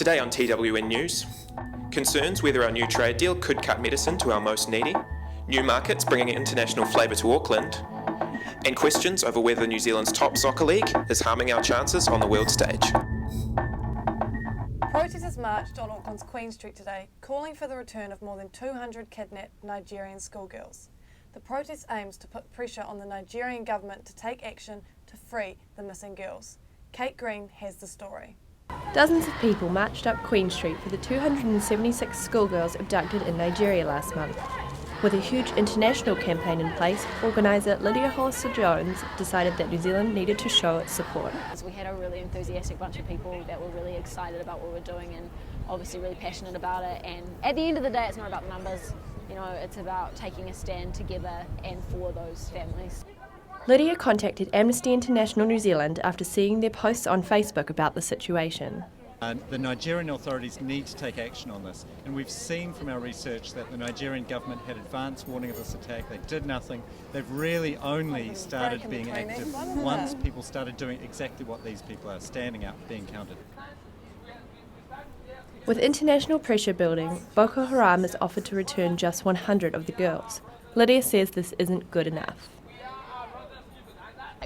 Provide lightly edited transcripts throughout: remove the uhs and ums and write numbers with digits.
Today on TWN News, concerns whether our new trade deal could cut medicine to our most needy, new markets bringing international flavour to Auckland, and questions over whether New Zealand's top soccer league is harming our chances on the world stage. Protesters marched on Auckland's Queen Street today, calling for the return of more than 200 kidnapped Nigerian schoolgirls. The protest aims to put pressure on the Nigerian government to take action to free the missing girls. Kate Green has the story. Dozens of people marched up Queen Street for the 276 schoolgirls abducted in Nigeria last month. With a huge international campaign in place, organiser Lydia Hollister-Jones decided that New Zealand needed to show its support. We had a really enthusiastic bunch of people that were really excited about what we're doing and obviously really passionate about it. And at the end of the day, it's not about the numbers. You know, it's about taking a stand together and for those families. Lydia contacted Amnesty International New Zealand after seeing their posts on Facebook about the situation. The Nigerian authorities need to take action on this, and we've seen from our research that the Nigerian government had advance warning of this attack. They did nothing. They've really only started being active once people started doing exactly what these people are, standing up, being counted. With international pressure building, Boko Haram has offered to return just 100 of the girls. Lydia says this isn't good enough.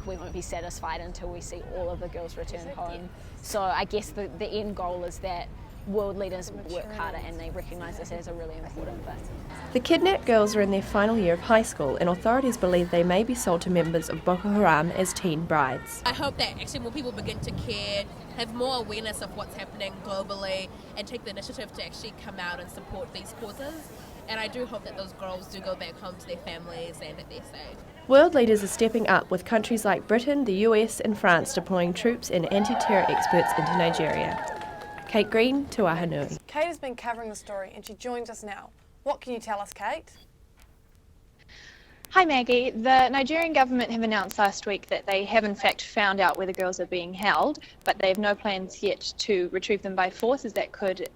We won't be satisfied until we see all of the girls return home. So I guess the end goal is that world leaders work harder and they recognise this as a really important thing. The kidnapped girls are in their final year of high school, and authorities believe they may be sold to members of Boko Haram as teen brides. I hope that actually more people begin to care, have more awareness of what's happening globally, and take the initiative to actually come out and support these causes. And I do hope that those girls do go back home to their families and that they're safe. World leaders are stepping up, with countries like Britain, the US and France deploying troops and anti-terror experts into Nigeria. Kate Green, to Waha Nui. Kate has been covering the story and she joins us now. What can you tell us, Kate? Hi Maggie. The Nigerian government have announced last week that they have in fact found out where the girls are being held, but they have no plans yet to retrieve them by force, as that could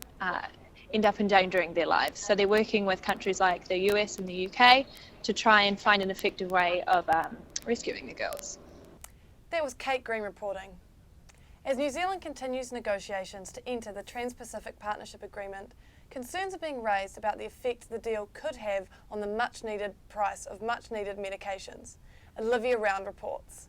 end up endangering their lives. So they're working with countries like the US and the UK to try and find an effective way of rescuing the girls. That was Kate Green reporting. As New Zealand continues negotiations to enter the Transpacific Partnership Agreement, concerns are being raised about the effect the deal could have on the much-needed price of much-needed medications. Olivia Round reports.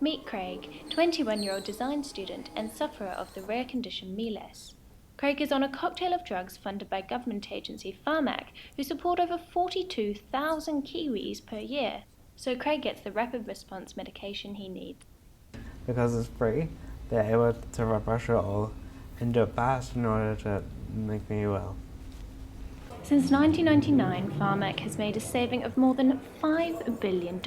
Meet Craig, 21-year-old design student and sufferer of the rare condition MELAS. Craig is on a cocktail of drugs funded by government agency Pharmac, who support over 42,000 Kiwis per year. So Craig gets the rapid response medication he needs. Because it's free, they're able to rush it all and do it fast in order to make me well. Since 1999, Pharmac has made a saving of more than $5 billion.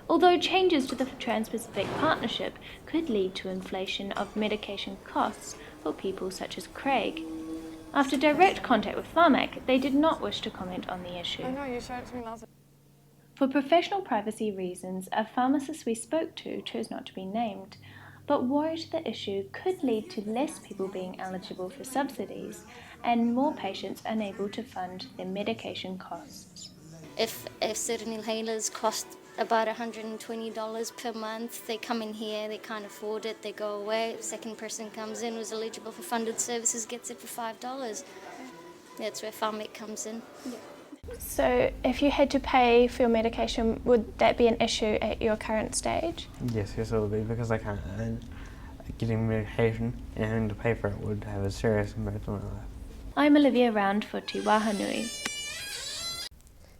Although changes to the Transpacific Partnership could lead to inflation of medication costs for people such as Craig. After direct contact with Pharmac, they did not wish to comment on the issue. I know, you showed it to me last week. For professional privacy reasons, a pharmacist we spoke to chose not to be named, but worried the issue could lead to less people being eligible for subsidies and more patients unable to fund their medication costs. If certain inhalers cost about $120 per month, they come in here, they can't afford it, they go away. The second person comes in who's eligible for funded services gets it for $5. That's where Pharmac comes in. Yeah. So if you had to pay for your medication, would that be an issue at your current stage? Yes, it will be, because I can't. And getting medication and having to pay for it would have a serious impact on my life. I'm Olivia Round for Te Waha Nui.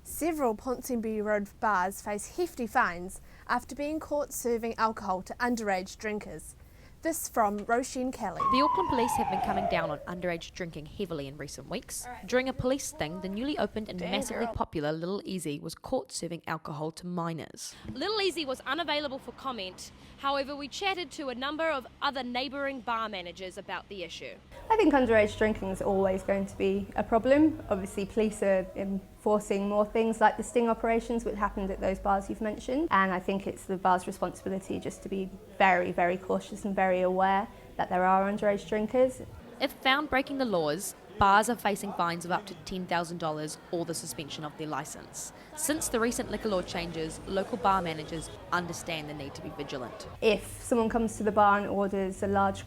Several Ponsonby Road bars face hefty fines after being caught serving alcohol to underage drinkers. This from Roisin Kelly. The Auckland Police have been coming down on underage drinking heavily in recent weeks. During a police sting, the newly opened and massively popular Little Easy was caught serving alcohol to minors. Little Easy was unavailable for comment. However, we chatted to a number of other neighbouring bar managers about the issue. I think underage drinking is always going to be a problem. Obviously, police are enforcing more things like the sting operations, which happened at those bars you've mentioned. And I think it's the bar's responsibility just to be very, very cautious and very aware that there are underage drinkers. If found breaking the laws, bars are facing fines of up to $10,000 or the suspension of their licence. Since the recent liquor law changes, local bar managers understand the need to be vigilant. If someone comes to the bar and orders a large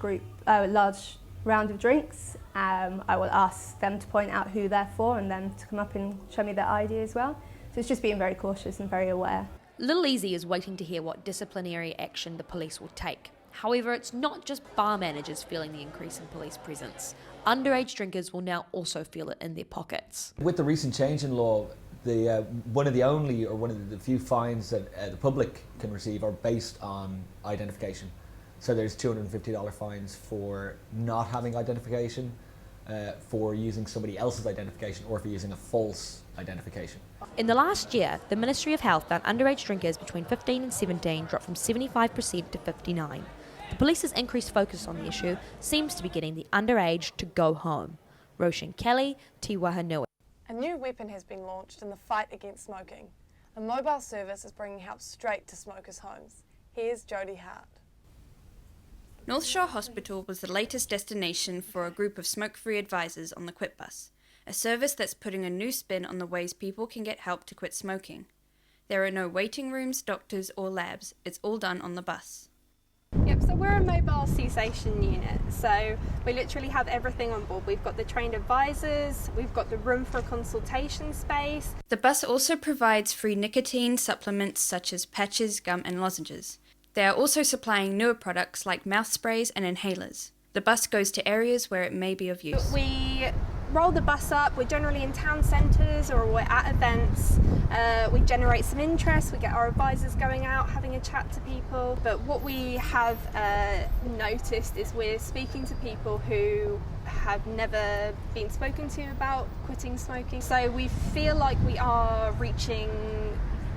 round of drinks, I will ask them to point out who they're for and them to come up and show me their ID as well. So it's just being very cautious and very aware. Little Easy is waiting to hear what disciplinary action the police will take. However, it's not just bar managers feeling the increase in police presence. Underage drinkers will now also feel it in their pockets. With the recent change in law, one of the few fines that the public can receive are based on identification. So there's $250 fines for not having identification, for using somebody else's identification, or for using a false identification. In the last year, the Ministry of Health found underage drinkers between 15 and 17 dropped from 75% to 59%. The police's increased focus on the issue seems to be getting the underage to go home. Roshan Kelly, Waha Nui. A new weapon has been launched in the fight against smoking. A mobile service is bringing help straight to smokers' homes. Here's Jodie Hart. North Shore Hospital was the latest destination for a group of smoke-free advisors on the Quit Bus, a service that's putting a new spin on the ways people can get help to quit smoking. There are no waiting rooms, doctors or labs. It's all done on the bus. Yep, so we're a mobile cessation unit, so we literally have everything on board. We've got the trained advisors, we've got the room for consultation space. The bus also provides free nicotine supplements such as patches, gum and lozenges. They are also supplying newer products like mouth sprays and inhalers. The bus goes to areas where it may be of use. We roll the bus up, we're generally in town centres or we're at events. We generate some interest, we get our advisors going out, having a chat to people. But what we have noticed is we're speaking to people who have never been spoken to about quitting smoking. So we feel like we are reaching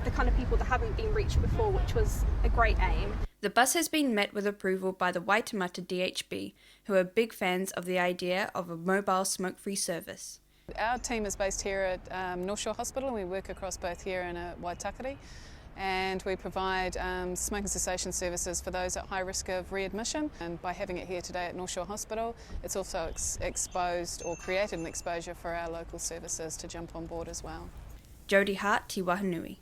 the kind of people that haven't been reached before, which was a great aim. The bus has been met with approval by the Waitemata DHB, who are big fans of the idea of a mobile smoke-free service. Our team is based here at North Shore Hospital, and we work across both here and at Waitakere, and we provide smoking cessation services for those at high risk of readmission. And by having it here today at North Shore Hospital, it's also exposed or created an exposure for our local services to jump on board as well. Jodie Hart, Waha Nui.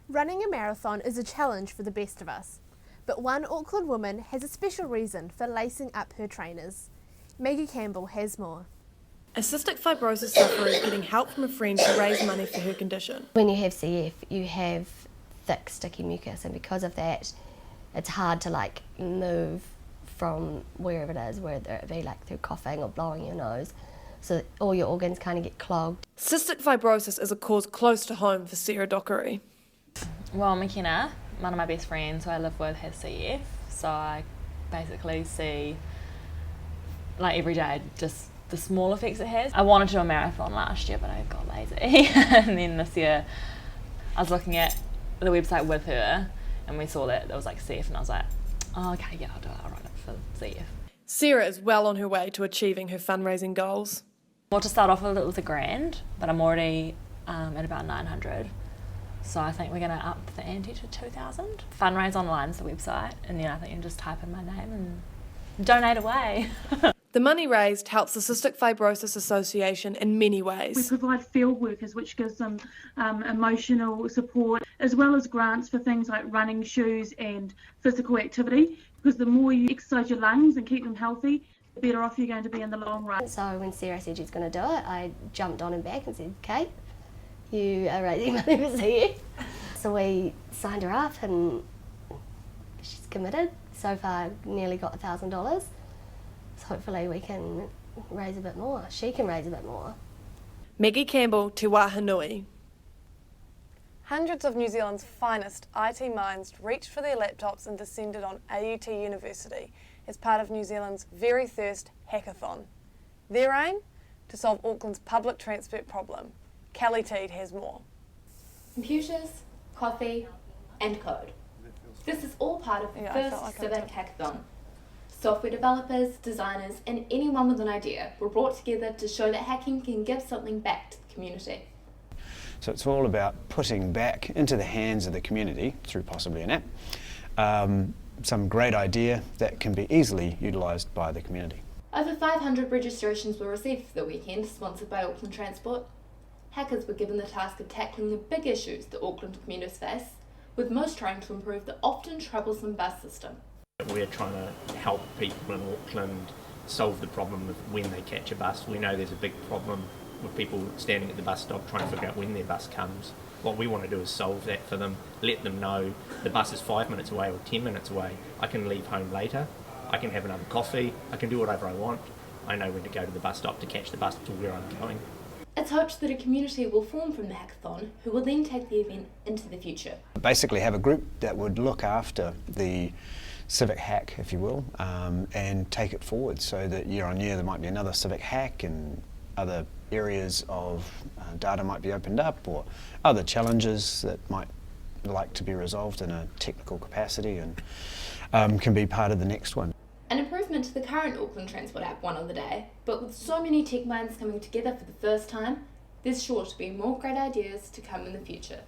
Running a marathon is a challenge for the best of us, but one Auckland woman has a special reason for lacing up her trainers. Maggie Campbell has more. A cystic fibrosis sufferer is getting help from a friend to raise money for her condition. When you have CF, you have thick, sticky mucus, and because of that, it's hard to move from wherever it is, whether it be through coughing or blowing your nose. So all your organs kind of get clogged. Cystic fibrosis is a cause close to home for Sarah Dockery. Well, McKenna, one of my best friends who I live with, has CF, so I basically see every day just the small effects it has. I wanted to do a marathon last year, but I got lazy. And then this year I was looking at the website with her and we saw that it was CF, and I was like, oh, okay, yeah, I'll do it, I'll write it for CF. Sarah is well on her way to achieving her fundraising goals. Well, to start off with, it was $1,000, but I'm already at about 900. So I think we're going to up the ante to 2,000. Fundraise Online is the website, and then I think you can just type in my name and donate away. The money raised helps the Cystic Fibrosis Association in many ways. We provide field workers, which gives them emotional support, as well as grants for things like running shoes and physical activity, because the more you exercise your lungs and keep them healthy, the better off you're going to be in the long run. So when Sarah said she's going to do it, I jumped on her back and said, Kate, you are raising money for CF. So we signed her up and she's committed. So far nearly got $1,000. So hopefully we can raise a bit more. She can raise a bit more. Maggie Campbell, Waha Nui. Hundreds of New Zealand's finest IT minds reached for their laptops and descended on AUT University as part of New Zealand's very first hackathon. Their aim? To solve Auckland's public transport problem. Kelly Teed has more. Computers, coffee and code. This is all part of the first Civic Hackathon. Software developers, designers and anyone with an idea were brought together to show that hacking can give something back to the community. So it's all about putting back into the hands of the community, through possibly an app, some great idea that can be easily utilised by the community. Over 500 registrations were received for the weekend, sponsored by Auckland Transport. Hackers were given the task of tackling the big issues that Auckland commuters face, with most trying to improve the often troublesome bus system. We're trying to help people in Auckland solve the problem of when they catch a bus. We know there's a big problem with people standing at the bus stop trying to figure out when their bus comes. What we want to do is solve that for them, let them know the bus is 5 minutes away or 10 minutes away. I can leave home later, I can have another coffee, I can do whatever I want. I know when to go to the bus stop to catch the bus to where I'm going. It's hoped that a community will form from the hackathon, who will then take the event into the future. Basically have a group that would look after the civic hack, if you will, and take it forward so that year on year there might be another civic hack and other areas of data might be opened up, or other challenges that might like to be resolved in a technical capacity and can be part of the next one. An improvement to the current Auckland Transport app One of the Day, but with so many tech minds coming together for the first time, there's sure to be more great ideas to come in the future.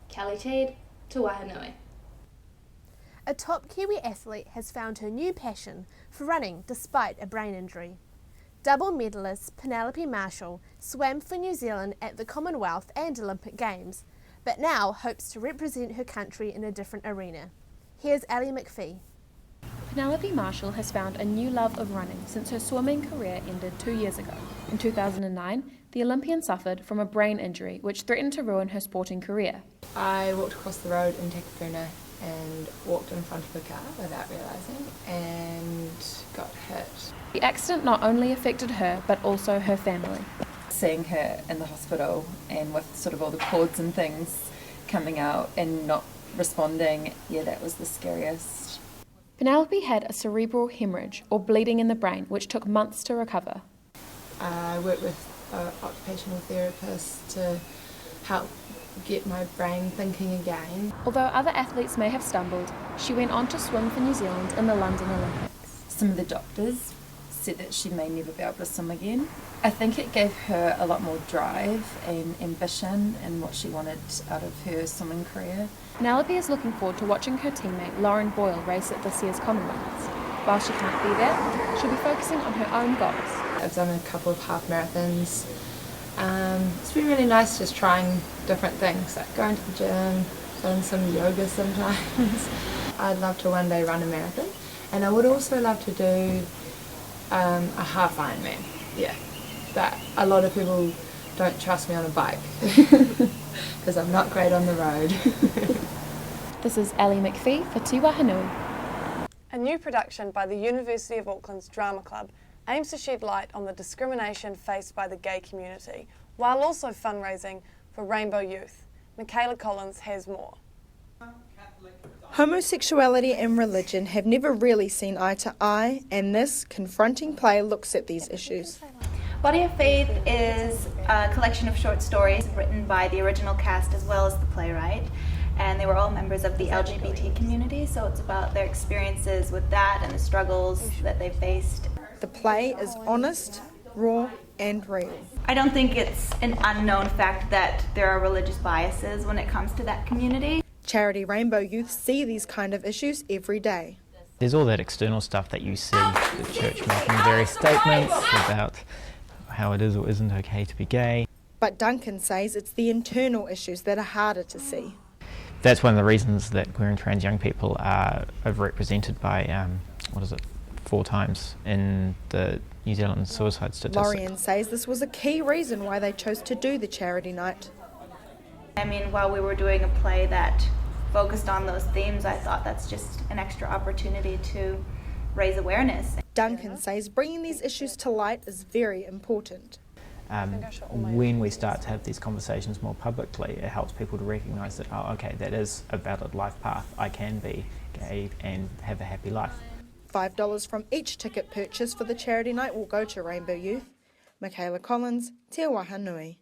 Kelly Teed, to Waha Nui. A top Kiwi athlete has found her new passion for running despite a brain injury. Double medalist Penelope Marshall swam for New Zealand at the Commonwealth and Olympic Games, but now hopes to represent her country in a different arena. Here's Ali McPhee. Penelope Marshall has found a new love of running since her swimming career ended 2 years ago. In 2009, the Olympian suffered from a brain injury which threatened to ruin her sporting career. I walked across the road in Takapuna and walked in front of a car without realising and got hit. The accident not only affected her but also her family. Seeing her in the hospital and with sort of all the cords and things coming out and not responding, yeah, that was the scariest. Penelope had a cerebral hemorrhage or bleeding in the brain which took months to recover. I worked with an occupational therapist to help get my brain thinking again. Although other athletes may have stumbled, she went on to swim for New Zealand in the London Olympics. Some of the doctors said that she may never be able to swim again. I think it gave her a lot more drive and ambition in what she wanted out of her swimming career. Penelope is looking forward to watching her teammate Lauren Boyle race at this year's Commonwealths. While she can't be there, she'll be focusing on her own goals. I've done a couple of half marathons. It's been really nice just trying different things, like going to the gym, doing some yoga sometimes. I'd love to one day run a marathon, and I would also love to do a half Ironman, yeah. But a lot of people don't trust me on a bike because I'm not great on the road. This is Ali McPhee for Te Waha Nui. A new production by the University of Auckland's Drama Club aims to shed light on the discrimination faced by the gay community, while also fundraising for Rainbow Youth. Michaela Collins has more. Homosexuality and religion have never really seen eye to eye, and this confronting play looks at these issues. Body of Faith is a collection of short stories written by the original cast as well as the playwright, and they were all members of the LGBT community, so it's about their experiences with that and the struggles that they faced. The play is honest, raw, and real. I don't think it's an unknown fact that there are religious biases when it comes to that community. Charity Rainbow Youth see these kind of issues every day. There's all that external stuff that you see, the church making various statements about how it is or isn't okay to be gay. But Duncan says it's the internal issues that are harder to see. That's one of the reasons that queer and trans young people are overrepresented by, 4 times in the New Zealand suicide statistics. Lorian says this was a key reason why they chose to do the charity night. I mean, while we were doing a play that focused on those themes, I thought that's just an extra opportunity to raise awareness. Duncan says bringing these issues to light is very important. When we start to have these conversations more publicly, it helps people to recognise that, oh, okay, that is a valid life path. I can be gay and have a happy life. $5 from each ticket purchase for the charity night will go to Rainbow Youth. Michaela Collins, Te Waha Nui.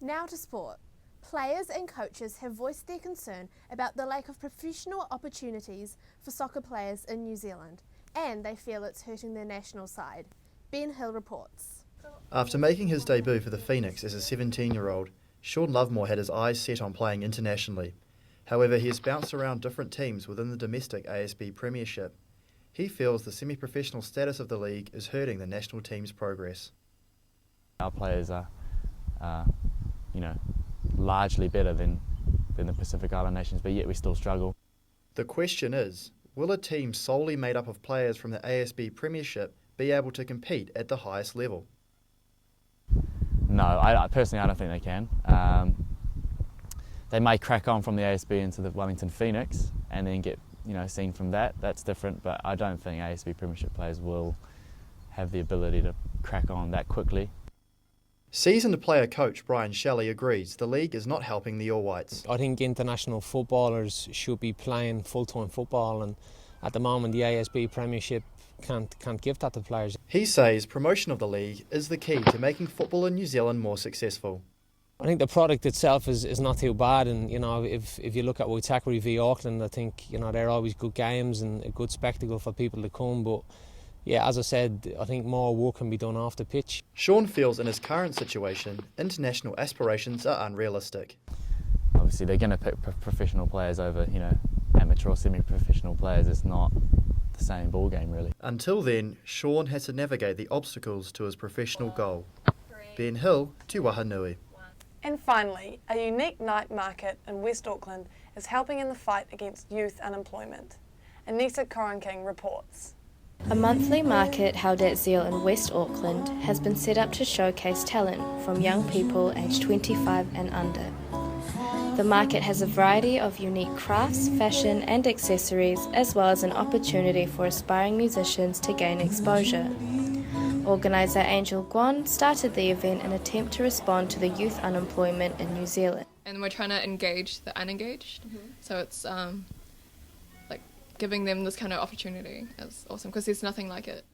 Now to sport. Players and coaches have voiced their concern about the lack of professional opportunities for soccer players in New Zealand, and they feel it's hurting their national side. Ben Hill reports. After making his debut for the Phoenix as a 17-year-old, Sean Lovemore had his eyes set on playing internationally. However, he has bounced around different teams within the domestic ASB Premiership. He feels the semi-professional status of the league is hurting the national team's progress. Our players are, largely better than the Pacific Island nations, but yet we still struggle. The question is, Will a team solely made up of players from the ASB Premiership be able to compete at the highest level? No, I personally don't think they can. They may crack on from the ASB into the Wellington Phoenix and then get seen from that. That's different, but I don't think ASB Premiership players will have the ability to crack on that quickly. Seasoned player coach Brian Shelley agrees the league is not helping the All Whites. I think international footballers should be playing full-time football, and at the moment the ASB Premiership can't give that to players. He says promotion of the league is the key to making football in New Zealand more successful. I think the product itself is not too bad, and if you look at Waitakere v Auckland, I think they're always good games and a good spectacle for people to come. But yeah, as I said, I think more work can be done off the pitch. Sean feels in his current situation, international aspirations are unrealistic. Obviously, they're going to pick professional players over amateur or semi-professional players. It's not the same ball game really. Until then, Sean has to navigate the obstacles to his professional goal. Ben Hill to Waha Nui. And finally, a unique night market in West Auckland is helping in the fight against youth unemployment. Anita Corenking reports. A monthly market held at Zeal in West Auckland has been set up to showcase talent from young people aged 25 and under. The market has a variety of unique crafts, fashion and accessories, as well as an opportunity for aspiring musicians to gain exposure. Organiser Angel Guan started the event in an attempt to respond to the youth unemployment in New Zealand. And we're trying to engage the unengaged, so it's like giving them this kind of opportunity is awesome because there's nothing like it.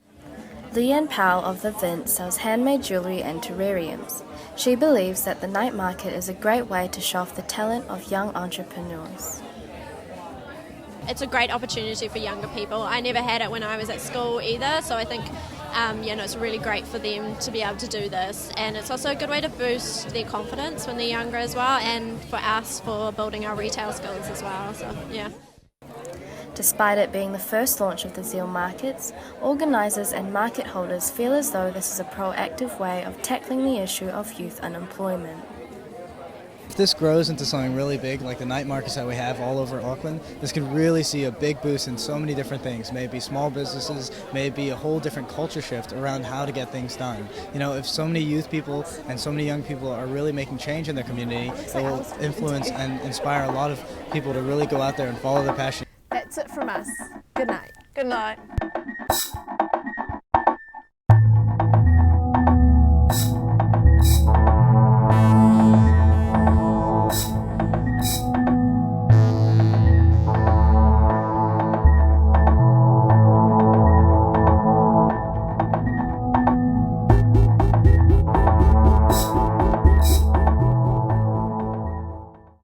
Leanne Powell of the Vint sells handmade jewellery and terrariums. She believes that the night market is a great way to show off the talent of young entrepreneurs. It's a great opportunity for younger people. I never had it when I was at school either, so I think it's really great for them to be able to do this, and it's also a good way to boost their confidence when they're younger as well, and for us for building our retail skills as well. So yeah. Despite it being the first launch of the Zeal markets, organisers and market holders feel as though this is a proactive way of tackling the issue of youth unemployment. If this grows into something really big, like the night markets that we have all over Auckland, this could really see a big boost in so many different things. Maybe small businesses, maybe a whole different culture shift around how to get things done. If so many youth people and so many young people are really making change in their community, it will influence and inspire a lot of people to really go out there and follow their passion. That's it from us. Good night. Good night.